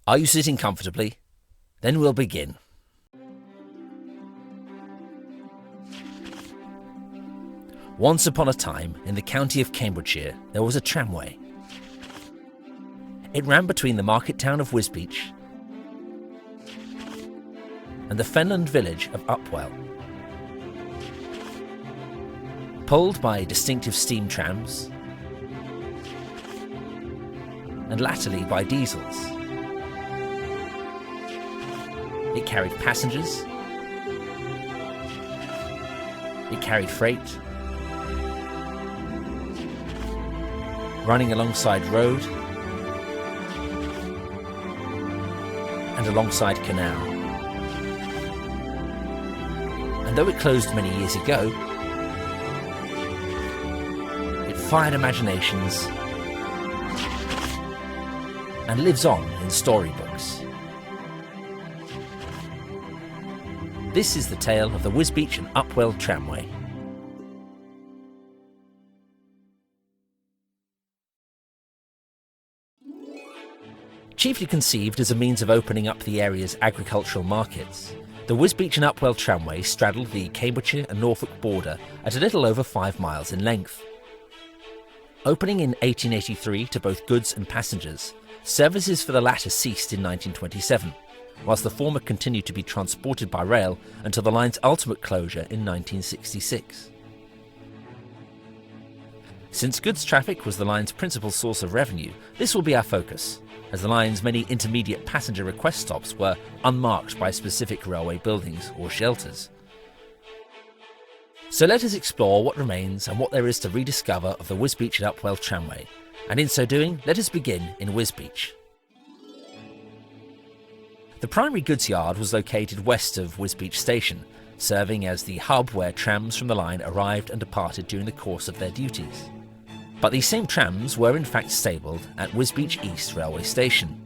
Are you sitting comfortably? Then we'll begin. Once upon a time, in the county of Cambridgeshire, there was a tramway. It ran between the market town of Wisbech and the fenland village of Upwell. Pulled by distinctive steam trams and latterly by diesels, it carried passengers, it carried freight, running alongside road and alongside canal. And though it closed many years ago, it fired imaginations and lives on in storybooks. This is the tale of the Wisbech and Upwell Tramway. Chiefly conceived as a means of opening up the area's agricultural markets, the Wisbech and Outwell Tramway straddled the Cambridgeshire and Norfolk border at a little over 5 miles in length. Opening in 1883 to both goods and passengers, services for the latter ceased in 1927, whilst the former continued to be transported by rail until the line's ultimate closure in 1966. Since goods traffic was the line's principal source of revenue, this will be our focus, as the line's many intermediate passenger request stops were unmarked by specific railway buildings or shelters. So let us explore what remains and what there is to rediscover of the Wisbech and Upwell Tramway, and in so doing, let us begin in Wisbech. The primary goods yard was located west of Wisbech Station, serving as the hub where trams from the line arrived and departed during the course of their duties. But these same trams were in fact stabled at Wisbech East Railway Station.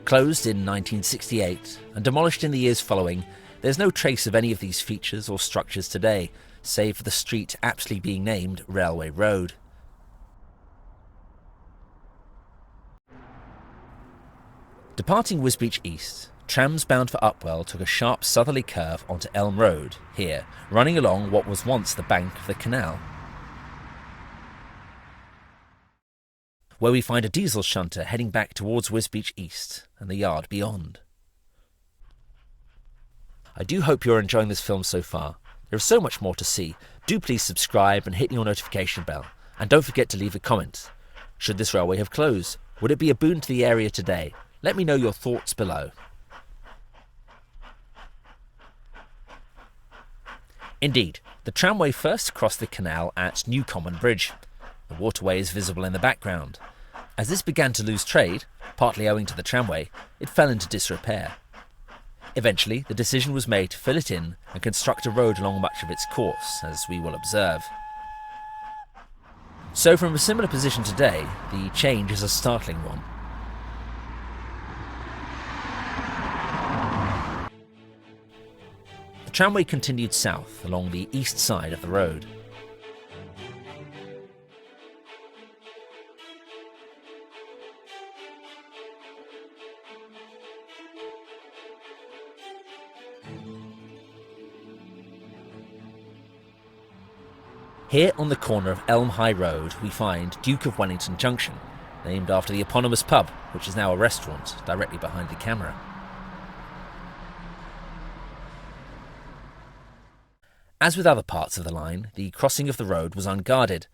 Closed in 1968 and demolished in the years following, there's no trace of any of these features or structures today, save for the street aptly being named Railway Road. Departing Wisbech East, trams bound for Upwell took a sharp southerly curve onto Elm Road, here, running along what was once the bank of the Canal, where we find a diesel shunter heading back towards Wisbech East and the yard beyond. I do hope you're enjoying this film so far. There is so much more to see. Do please subscribe and hit your notification bell, and don't forget to leave a comment. Should this railway have closed? Would it be a boon to the area today? Let me know your thoughts below. Indeed, the tramway first crossed the canal at Newcommon Bridge. The waterway is visible in the background. As this began to lose trade, partly owing to the tramway, it fell into disrepair. Eventually, the decision was made to fill it in and construct a road along much of its course, as we will observe. So from a similar position today, the change is a startling one. The tramway continued south along the east side of the road. Here on the corner of Elm High Road we find Duke of Wellington Junction, named after the eponymous pub, which is now a restaurant directly behind the camera. As with other parts of the line, the crossing of the road was unguarded,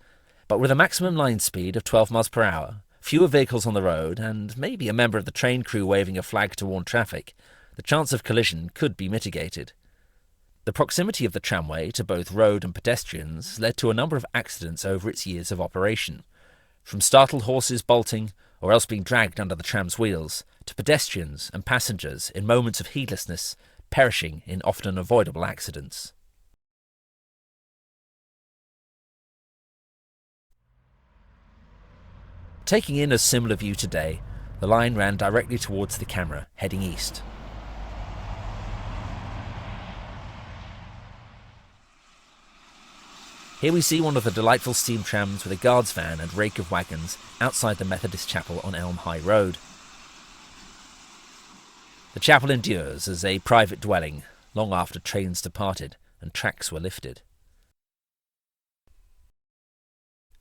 but with a maximum line speed of 12 miles per hour, fewer vehicles on the road, and maybe a member of the train crew waving a flag to warn traffic, the chance of collision could be mitigated. The proximity of the tramway to both road and pedestrians led to a number of accidents over its years of operation, from startled horses bolting or else being dragged under the tram's wheels, to pedestrians and passengers in moments of heedlessness perishing in often avoidable accidents. Taking in a similar view today, the line ran directly towards the camera, heading east. Here we see one of the delightful steam trams with a guard's van and rake of wagons outside the Methodist Chapel on Elm High Road. The chapel endures as a private dwelling long after trains departed and tracks were lifted.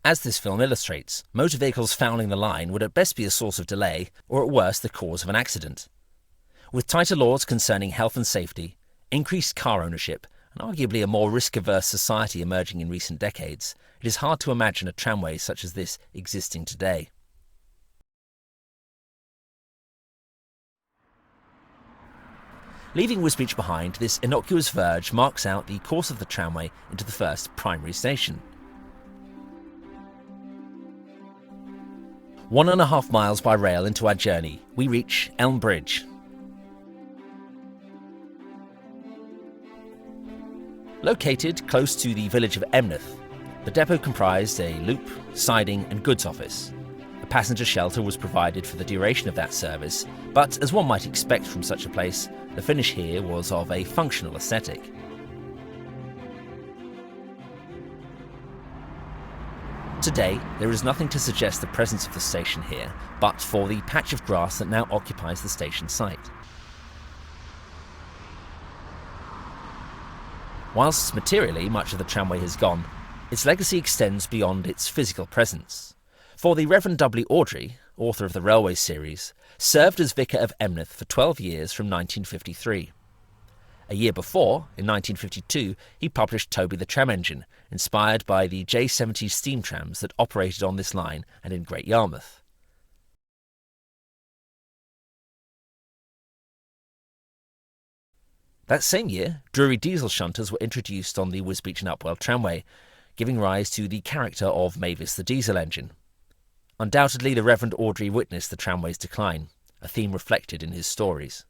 As this film illustrates, motor vehicles fouling the line would at best be a source of delay, or at worst the cause of an accident. With tighter laws concerning health and safety, increased car ownership, and arguably a more risk-averse society emerging in recent decades, it is hard to imagine a tramway such as this existing today. Leaving Wisbech behind, this innocuous verge marks out the course of the tramway into the first primary station. 1.5 miles by rail into our journey, we reach Elm Bridge. Located close to the village of Emneth, the depot comprised a loop, siding and goods office. A passenger shelter was provided for the duration of that service, but as one might expect from such a place, the finish here was of a functional aesthetic. Today, there is nothing to suggest the presence of the station here, but for the patch of grass that now occupies the station site. Whilst materially much of the tramway has gone, its legacy extends beyond its physical presence. For the Reverend W. Awdry, author of the Railway series, served as vicar of Emneth for 12 years from 1953. A year before, in 1952, he published Toby the Tram Engine, inspired by the J70 steam trams that operated on this line and in Great Yarmouth. That same year, Drury diesel shunters were introduced on the Wisbech and Upwell tramway, giving rise to the character of Mavis the diesel engine. Undoubtedly, the Reverend Awdry witnessed the tramway's decline, a theme reflected in his stories.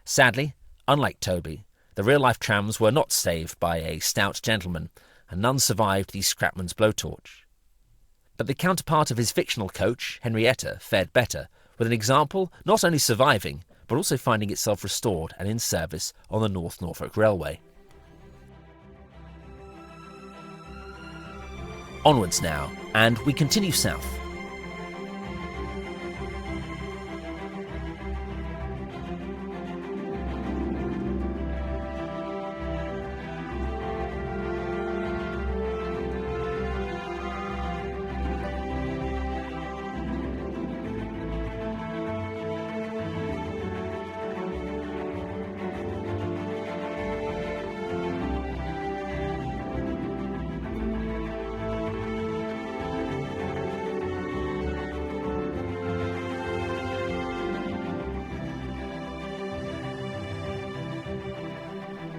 Sadly, unlike Toby, the real-life trams were not saved by a stout gentleman, and none survived the scrapman's blowtorch. But the counterpart of his fictional coach, Henrietta, fared better, with an example not only surviving, but also finding itself restored and in service on the North Norfolk Railway. Onwards now, and we continue south.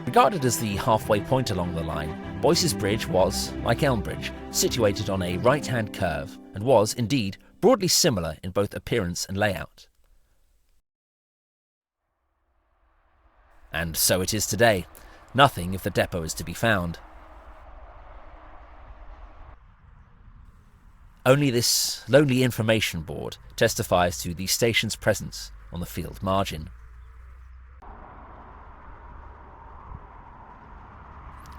Regarded as the halfway point along the line, Boyce's Bridge was, like Elm Bridge, situated on a right-hand curve and was, indeed, broadly similar in both appearance and layout. And so it is today. Nothing of the depot is to be found. Only this lonely information board testifies to the station's presence on the field margin.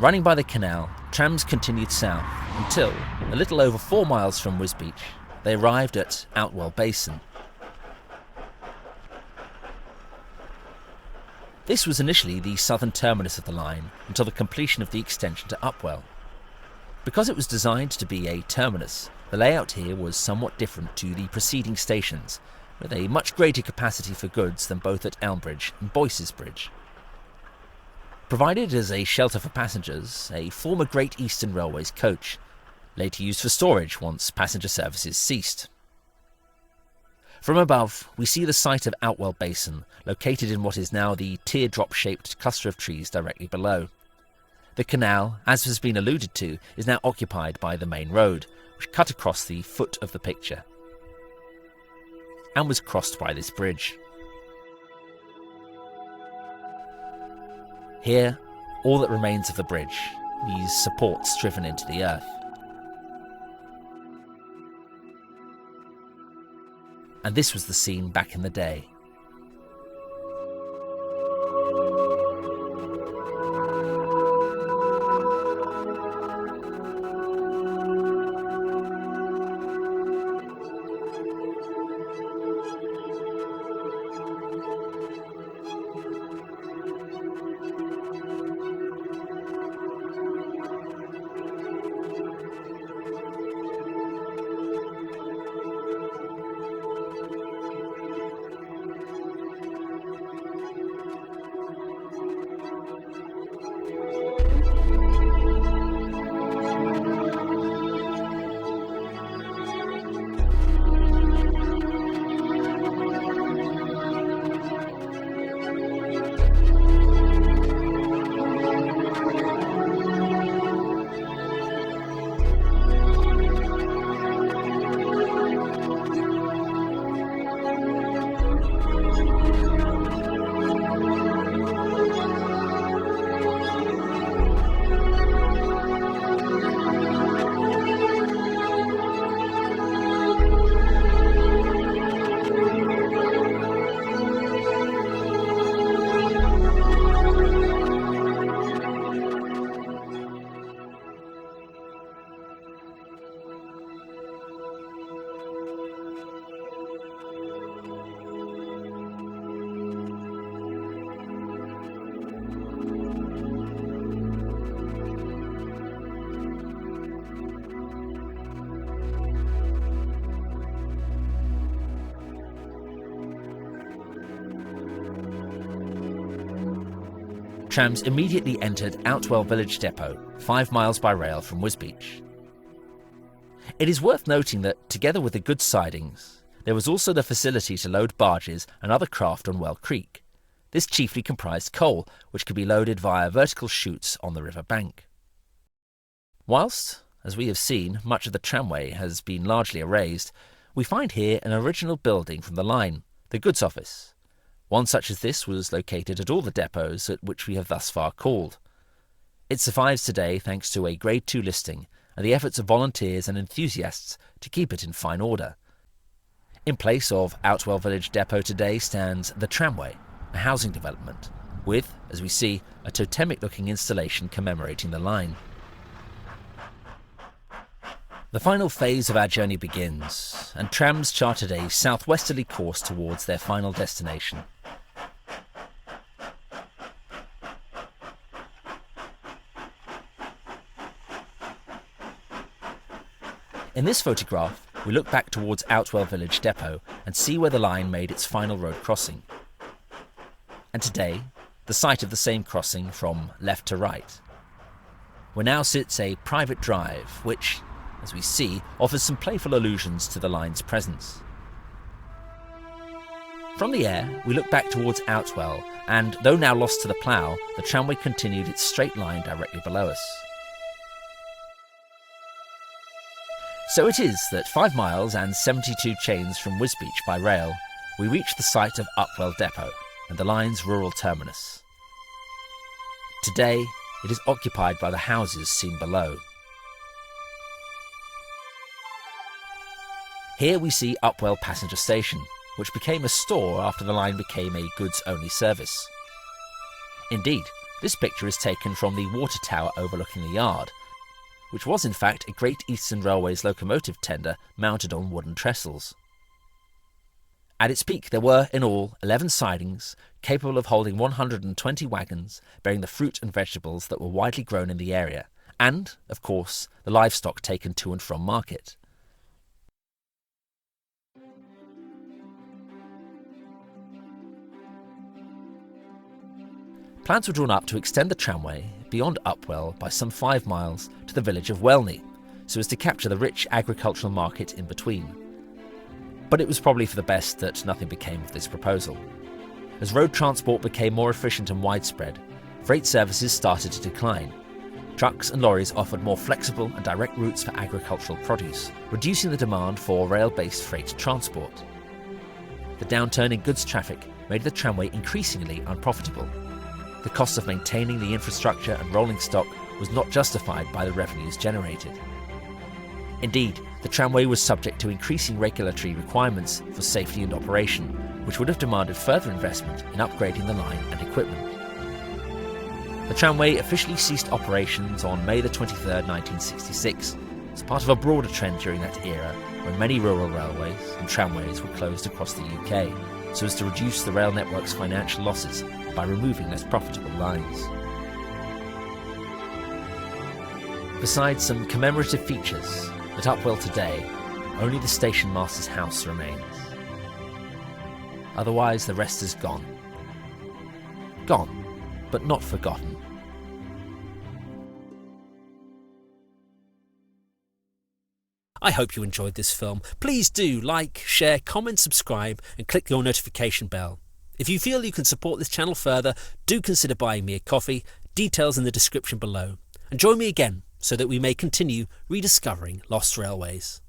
Running by the canal, trams continued south until, a little over 4 miles from Wisbech, they arrived at Outwell Basin. This was initially the southern terminus of the line until the completion of the extension to Upwell. Because it was designed to be a terminus, the layout here was somewhat different to the preceding stations, with a much greater capacity for goods than both at Elm Bridge and Boyce's Bridge. Provided as a shelter for passengers, a former Great Eastern Railways coach, later used for storage once passenger services ceased. From above, we see the site of Outwell Basin, located in what is now the teardrop-shaped cluster of trees directly below. The canal, as has been alluded to, is now occupied by the main road, which cut across the foot of the picture, and was crossed by this bridge. Here, all that remains of the bridge, these supports driven into the earth. And this was the scene back in the day. trams immediately entered Outwell Village Depot, 5 miles by rail from Wisbech. It is worth noting that, together with the goods sidings, there was also the facility to load barges and other craft on Well Creek. This chiefly comprised coal, which could be loaded via vertical chutes on the river bank. Whilst, as we have seen, much of the tramway has been largely erased, we find here an original building from the line, the goods office. One such as this was located at all the depots at which we have thus far called. It survives today thanks to a Grade 2 listing and the efforts of volunteers and enthusiasts to keep it in fine order. In place of Outwell Village Depot today stands the Tramway, a housing development, with, as we see, a totemic-looking installation commemorating the line. The final phase of our journey begins, and trams charted a southwesterly course towards their final destination. In this photograph, we look back towards Outwell Village Depot and see where the line made its final road crossing. And today, the site of the same crossing from left to right, where now sits a private drive which, as we see, offers some playful allusions to the line's presence. From the air, we look back towards Outwell, and though now lost to the plough, the tramway continued its straight line directly below us. So it is that 5 miles and 72 chains from Wisbech by rail, we reach the site of Upwell Depot and the line's rural terminus. Today, it is occupied by the houses seen below. Here we see Upwell Passenger Station, which became a store after the line became a goods-only service. Indeed, this picture is taken from the water tower overlooking the yard, which was in fact a Great Eastern Railway's locomotive tender mounted on wooden trestles. At its peak there were, in all, 11 sidings, capable of holding 120 wagons, bearing the fruit and vegetables that were widely grown in the area, and, of course, the livestock taken to and from market. Plans were drawn up to extend the tramway beyond Upwell by some 5 miles to the village of Wellington, so as to capture the rich agricultural market in between. But it was probably for the best that nothing became of this proposal. As road transport became more efficient and widespread, freight services started to decline. Trucks and lorries offered more flexible and direct routes for agricultural produce, reducing the demand for rail-based freight transport. The downturn in goods traffic made the tramway increasingly unprofitable. The cost of maintaining the infrastructure and rolling stock was not justified by the revenues generated. Indeed, the tramway was subject to increasing regulatory requirements for safety and operation, which would have demanded further investment in upgrading the line and equipment. The tramway officially ceased operations on May 23, 1966, as part of a broader trend during that era when many rural railways and tramways were closed across the UK, so as to reduce the rail network's financial losses by removing less profitable lines. Besides some commemorative features, at Upwell today, only the station master's house remains. Otherwise, the rest is gone. Gone, but not forgotten. I hope you enjoyed this film. Please do like, share, comment, subscribe and click your notification bell. If you feel you can support this channel further, do consider buying me a coffee, details in the description below. And join me again so that we may continue rediscovering lost railways.